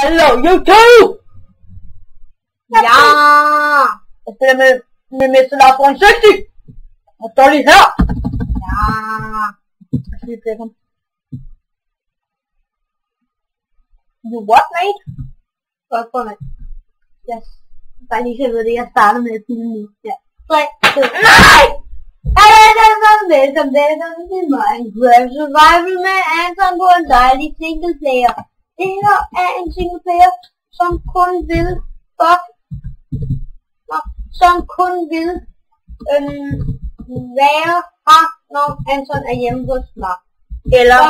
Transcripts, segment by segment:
Hello, YouTube! Ja! Jeg spiller med Mr. Lars 160! Og står lige her! Ja! Jeg skal lige klikke ham. You what, mate? Godt for mig. Yes. Bare lige så ved det, jeg starter med at filme nu. Ja. 3, 2, Nej! Velkommen til Minecraft Survival med Anton på en dejlig single player. Det her er en single player, som kun vil være her, når Anton er hjemme hos mig. Eller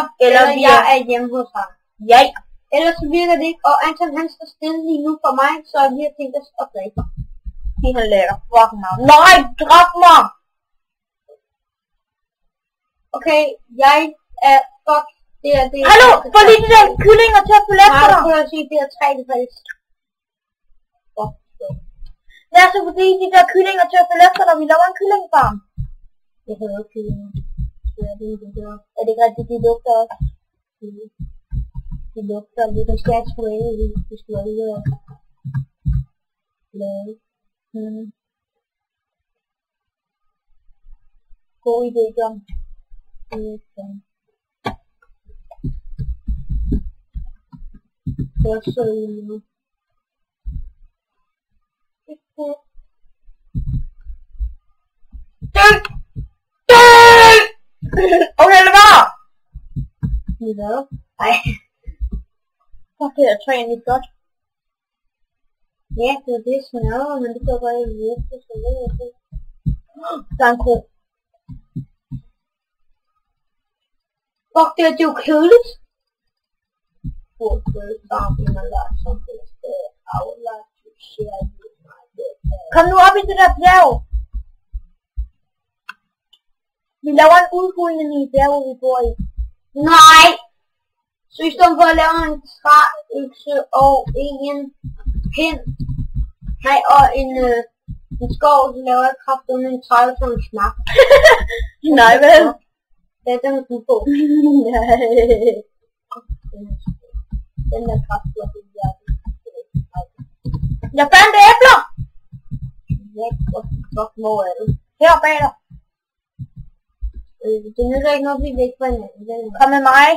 jeg er hjemme hos ham. Ja. Ellers så virker det ikke, og Anton han står stille lige nu for mig, så vi har tænkt os at dræbe. De har lært fucking meget. Nej, dræb mig! Okay, jeg er fuck. Det er hallo, få lige de der kyllinger til at følge efter dig. Nej, prøv at sige, det er 3 faktisk. Lad os få de der kyllinger til at følge efter dig. Vi laver en kyllingfarm. Jeg hader kyllinger. Er det ikke rigtigt, de lugter også? De lugter lidt af statuere, hvis du er ude og lave. God idé, John. Det er så nu. Okay, lad være! Hvad? Ej. Fuck, det er træen godt. Ja, det er det snørre, men det går bare i virkelig, så det er det. Der er en ko. Fuck, det er jo kedeligt. Kom nu op i det der bjerg. Vi laver en udhuldning i bjerget, vi bor i. Nej! Så i stedet for at lave en træøkse og en pind, nej, og en skov, så laver jeg kraftigt en træøkse og en snak. Nej, vel? Ja, den er du på. Nej. Den er kraftig og det er jeg fandt æbler! Ja, hvor er du? Her bag dig. Det nytter ikke noget, vi er væk fra hinanden. Kom med mig.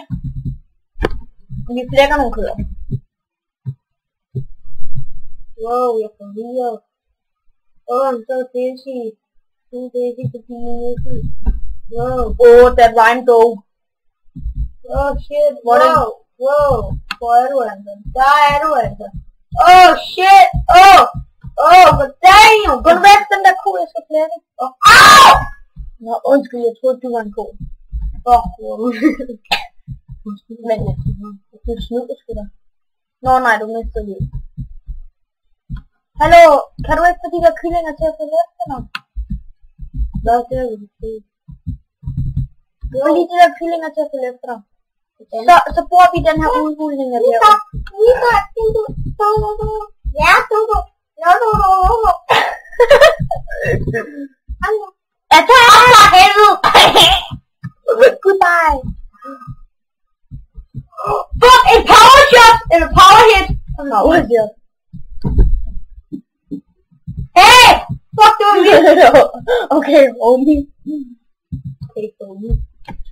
Vi flækker nogle køer. Wow, jeg får videre. Så Daisy. Så Daisy på Daisy. Wow. Oh, that rhyme go. Oh shit, wow. Hvor er du, Anton? Der er du, Anton. Oh shit, god damn. Gå nu væk, den der ko, jeg skal flække. Au! Nå, undskyld, jeg troede, du var en ko. Men du snuder sgu da. Nå nej, du mistede lige. Hallo, kan du ikke få de der kyllinger til at følge efter mig? Hvad det er du se? Få lige de der kyllinger til at følge efter dig. Så bruger vi den her udhuldning af bjerget. Ja, du. Attack! Helvede! Goodbye. Fuck, en power shot! Eller power hit! Power shot. Hey! Fuck, det var vildt! Okay, homie. Okay, homie.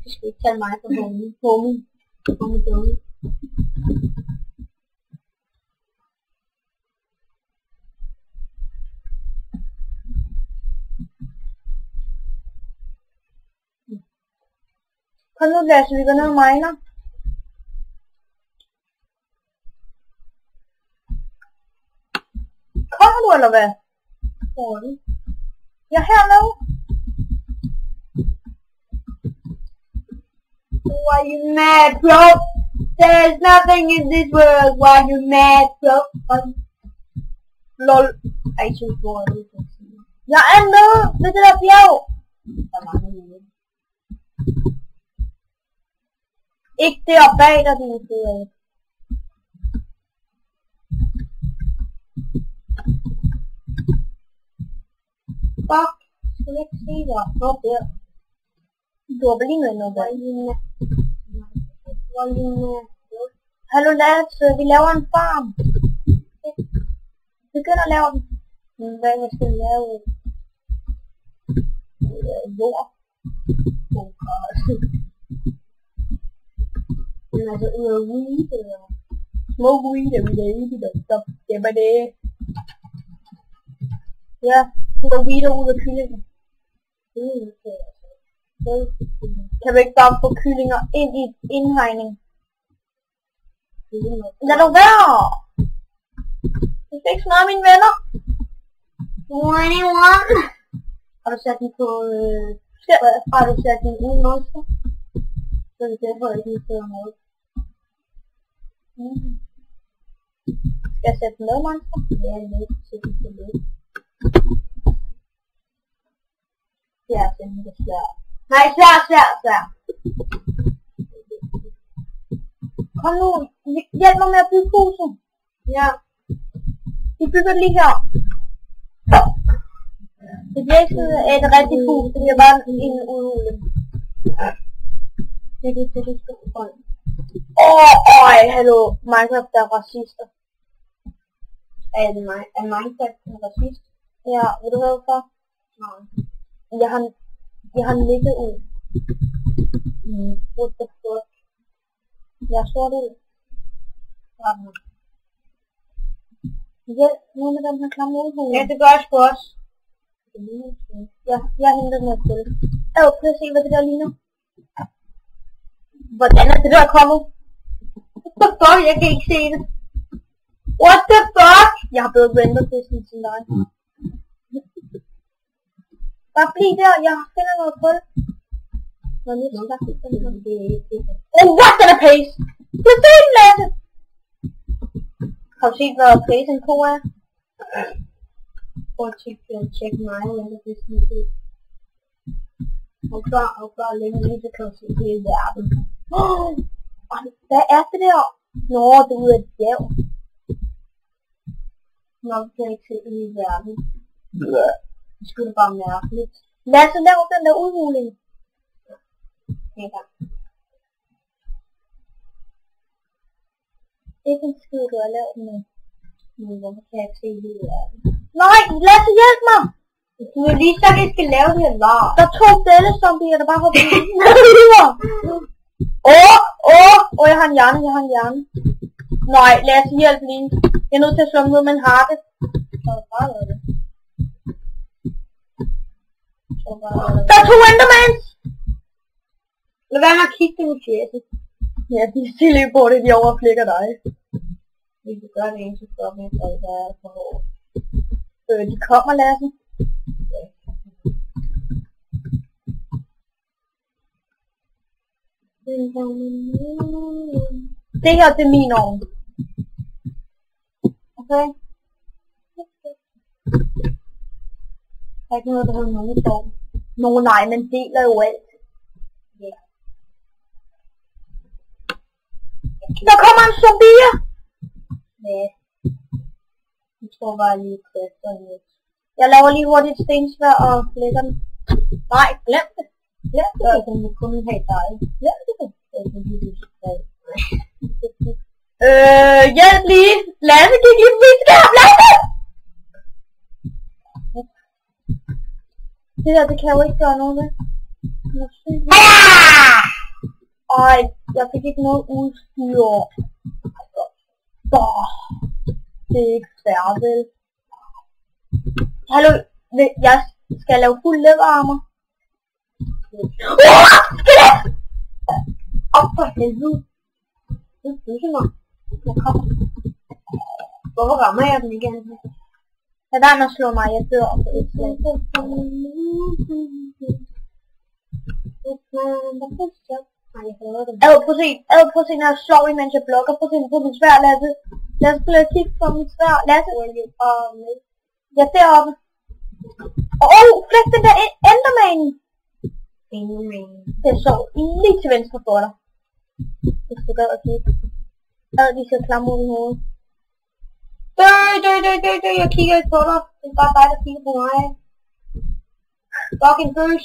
Du skal ikke tage mig for homie. Homie. Kom nu, Lasse, vi går ned og miner. Kommer du, eller hvad? Hvor er du? Jeg er hernede. Why you mad, bro? There's nothing in this world. Why you mad, bro? Lol. Ej, så hvor er du? Jeg er nede ved det der bjerg. Der er mange ude. Ikke deroppe bag dig, din fede af. Fuck, skal jeg ikke se dig? Hvor der? Du har vel lige noget der. Hvor er Hallo Lasse, vi laver en farm. Vi begynder at lave den. Hvad skal vi lave? Jord. Men altså ud af weed eller? Små weed er vi da ikke, det var det. Ja, ud af weed og ud af kyllingen. Kan vi ikke bare få kyllinger ind i indhegning? Lad dog være! Jeg skal ikke snart mine venner. 21. Har du sat den på, har du sat den uden monster? Så det er derfor, jeg ikke sidder med. Skal jeg sætte den med monster? Ja, jeg vil sætte den på lidt. Det er simpelthen svært. Nej, svær. Kom nu, hjælp mig med at bygge huset. Ja. Vi bygger det lige her. Det bliver ikke sådan et rigtigt hus, det bliver bare en udhuling. Det er det, du skal holde. Hallo, Minecraft er racister. Er Minecraft en racist? Ja, vil du høre hvorfor? Nej. Jeg har ligget ud. What the fuck? Jeg er sort ud. Hjælp nu med den her klamme udhuling. Ja, det gør jeg sgu også. Ja, jeg henter noget til. Prøv at se, hvad det der ligner. Hvordan er det der kommet? What the fuck? Jeg kan ikke se det. What the fuck? Jeg har bedre render til sådan til dig. Bare bliv der, jeg finder noget kul. What the pace? Det er det, Lasse! Har du set, hvad pace en ko er? Prøv at tjekke mig, eller det er sådan det. Og klar længe lige, så kan du se hele verden. Hvad er det der? Nå, det er ud af et bjerg. Nok kan jeg ikke se hele verden. Det skulle bare mærkeligt. Lasse, lav den der udhuling. Ja. Ikke en skid, du har lavet den med. Men hvorfor kan jeg ikke se hele verden? Nej, Lasse, hjælp mig! Du har lige sagt, at jeg skal lave det her lar. Der er 2 bællezombier, der bare hopper ud. Jeg har en hjerne, Nej, Lasse, hjælp lige. Jeg er nødt til at slå dem ud med en harpe. Der er 2 endermans! Lad være med at kigge dem i fjeset. Ja, de teleporter, de overflækker dig. Hvis du gør det, så står vi så der er for hårdt. De kommer, Lasse. Det her, det er min ovn. Okay? Der er ikke noget, der hedder nogen form. Nej, men deler jo alt. Ja. Der kommer en zombie! Ja. Jeg tror bare lige kræfter lidt. Jeg laver lige hurtigt et stensvær og lægger den. Nej, glem det. Glem det. Jeg kan kun have dig. Glem det. Hjælp lige. Lasse gik lige forbi skab. Lasse! Det der, det kan jeg jo ikke gøre noget med. Jeg fik ikke noget udstyr. Det er ikke fair, vel? Hallo, jeg skal lave fuld læderarmer. Skelet! For helvede. Det er pludselig mig. Jeg kommer. Hvorfor rammer jeg den igen? Lad være med at slå mig, jeg dør på et slag. Prøv at se, når jeg slår, imens jeg blokker. Prøv at se på min svær, Lasse. Lad os prøve at kigge på min svær. Lasse, jeg er deroppe. Flæk den der enderman. Det så lige til venstre for dig. Hvis du gad at kigge. De skal klamme ud i hovedet. Dø, jeg kigger ikke på dig. Det er bare dig, der kigger på mig. Fucking bøs.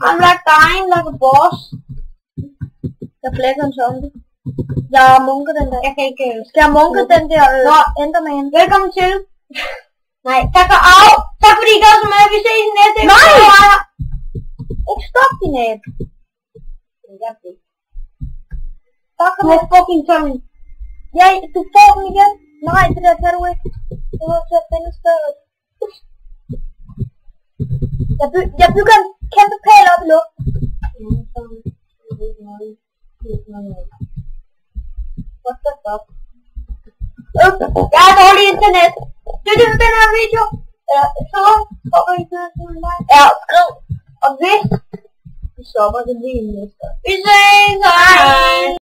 I'm like dying like a boss. Jeg flækker en zombie. Jeg munker den der. Jeg kan ikke... Skal jeg munke den der Enderman? Velkommen til. Nej, tak for af. Tak fordi I gør så meget. Vi ses i næste episode. Nej! Ikke stop din abe. Jeg ved. Fuck Du er fucking tommy. Ja, du får den igen. Nej, det der kan du ikke. Du må til at finde stedet. Jeg bygger en kæmpe pæl op i luften. What the fuck? Jeg har dårlig internet. Støtte den her video. Eller så hopper I til mig. Ja, skriv. Og hvis Vi stopper det lige næste. vi ses. Hej.